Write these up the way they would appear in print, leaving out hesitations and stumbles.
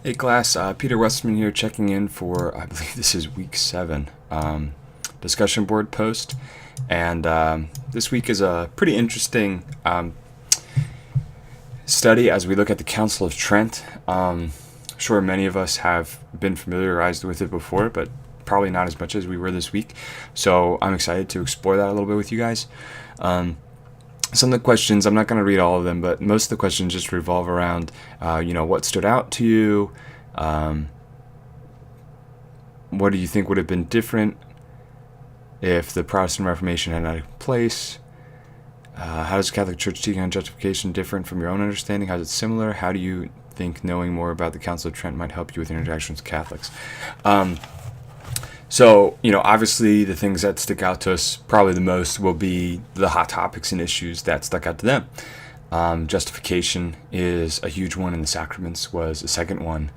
Hey class, Peter Westman here checking in for, I believe this is week 7, discussion board post. And this week is a pretty interesting study as we look at the Council of Trent. Sure, many of us have been familiarized with it before, but probably not as much as we were this week. So I'm excited to explore that a little bit with you guys. Some of the questions, I'm not going to read all of them, but most of the questions just revolve around, what stood out to you? What do you think would have been different if the Protestant Reformation had not taken place? How does the Catholic Church teaching on justification different from your own understanding? How is it similar? How do you think knowing more about the Council of Trent might help you with your interactions with Catholics? So, obviously the things that stick out to us probably the most will be the hot topics and issues that stuck out to them. Justification is a huge one, and the sacraments was a second one.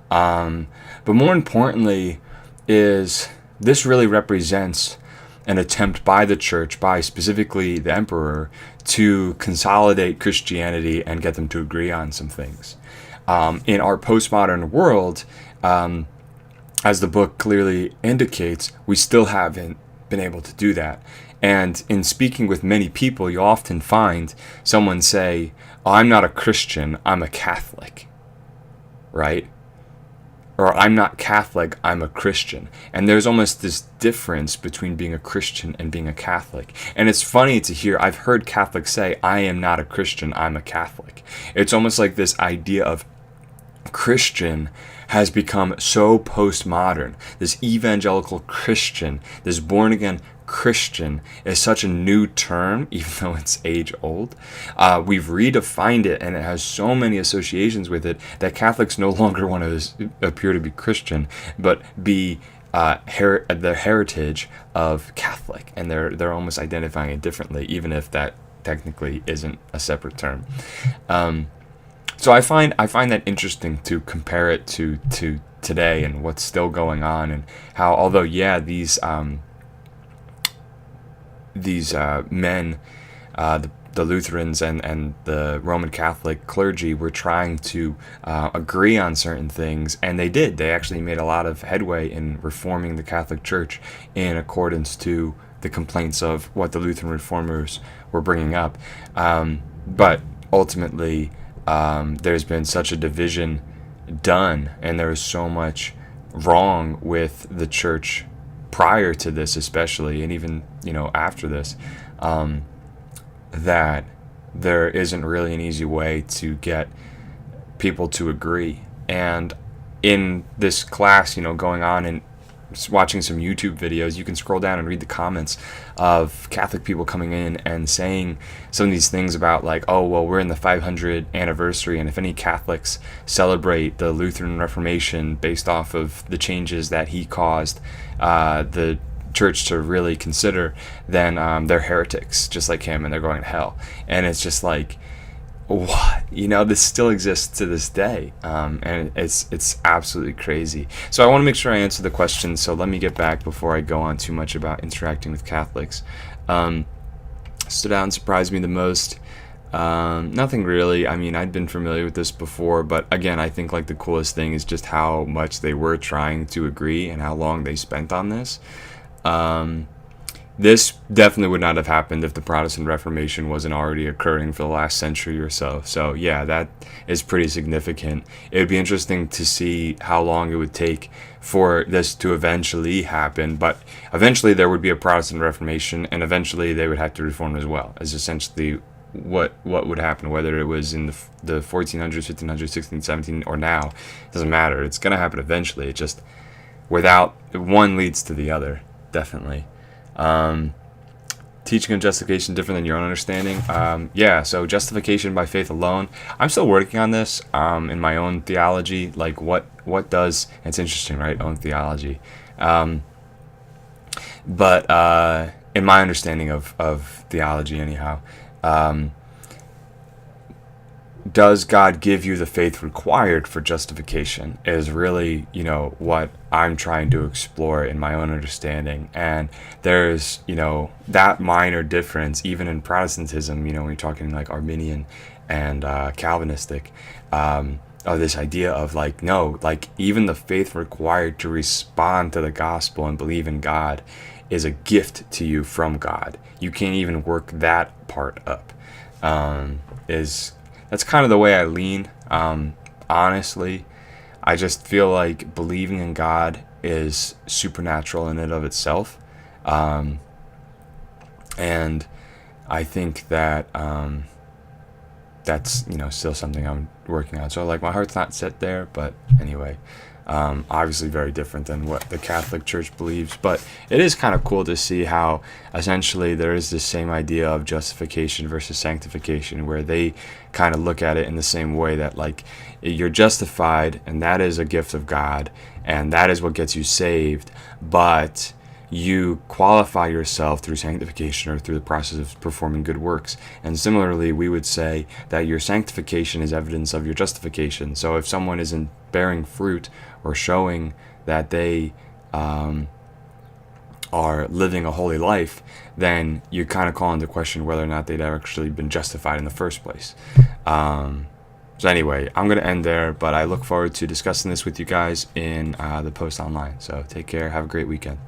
But more importantly is this really represents an attempt by the church, by specifically the emperor, to consolidate Christianity and get them to agree on some things. In our postmodern world, as the book clearly indicates, we still haven't been able to do that. And in speaking with many people, you'll often find someone say, "Oh, I'm not a Christian, I'm a Catholic," right? Or "I'm not Catholic, I'm a Christian." And there's almost this difference between being a Christian and being a Catholic. And it's funny to hear, I've heard Catholics say, "I am not a Christian, I'm a Catholic." It's almost like this idea of Christian has become so postmodern. This evangelical Christian, this born-again Christian is such a new term, even though it's age old. We've redefined it, and it has so many associations with it that Catholics no longer want to appear to be Christian, but be the heritage of Catholic, and they're almost identifying it differently, even if that technically isn't a separate term. So I find that interesting to compare it to today and what's still going on, and how, although these men, the Lutherans and the Roman Catholic clergy were trying to agree on certain things, and they did. They actually made a lot of headway in reforming the Catholic Church in accordance to the complaints of what the Lutheran reformers were bringing up. But ultimately, there's been such a division done, and there is so much wrong with the church prior to this, especially, and even after this, that there isn't really an easy way to get people to agree. And in this class, going on and watching some YouTube videos, you can scroll down and read the comments of Catholic people coming in and saying some of these things about, like, "Oh, well, we're in the 500th anniversary, and if any Catholics celebrate the Lutheran Reformation based off of the changes that he caused the church to really consider, then they're heretics, just like him, and they're going to hell." And it's just like, what? This still exists to this day, and it's absolutely crazy. So I want to make sure I answer the question, so let me get back before I go on too much about interacting with Catholics. Stood out and surprised me the most? Nothing really. I mean, I'd been familiar with this before, but again, I think like the coolest thing is just how much they were trying to agree and how long they spent on this. This definitely would not have happened if the Protestant Reformation wasn't already occurring for the last century or so. So yeah, that is pretty significant. It would be interesting to see how long it would take for this to eventually happen, but eventually there would be a Protestant Reformation, and eventually they would have to reform as well, is essentially what would happen, whether it was in the 1400s, 1500s, 16, 17, or now. It doesn't matter. It's going to happen eventually. It just, without, one leads to the other, definitely. Teaching on justification different than your own understanding. So justification by faith alone. I'm still working on this in my own theology. Like what does, it's interesting, right? Own theology. But in my understanding of theology anyhow, does God give you the faith required for justification is really, what I'm trying to explore in my own understanding. And there's, that minor difference, even in Protestantism, when you're talking like Arminian and Calvinistic, of this idea of like, no, like even the faith required to respond to the gospel and believe in God is a gift to you from God. You can't even work that part up. Is That's kind of the way I lean. Honestly, I just feel like believing in God is supernatural in and of itself. And I think that that's still something I'm working on. So like my heart's not set there, but anyway, obviously very different than what the Catholic Church believes. But it is kind of cool to see how essentially there is this same idea of justification versus sanctification, where they kind of look at it in the same way that like you're justified and that is a gift of God and that is what gets you saved, but you qualify yourself through sanctification or through the process of performing good works. And similarly, we would say that your sanctification is evidence of your justification. So if someone isn't bearing fruit or showing that they are living a holy life, then you kind of call into question whether or not they'd actually been justified in the first place. So anyway, I'm going to end there, but I look forward to discussing this with you guys in the post online. So take care. Have a great weekend.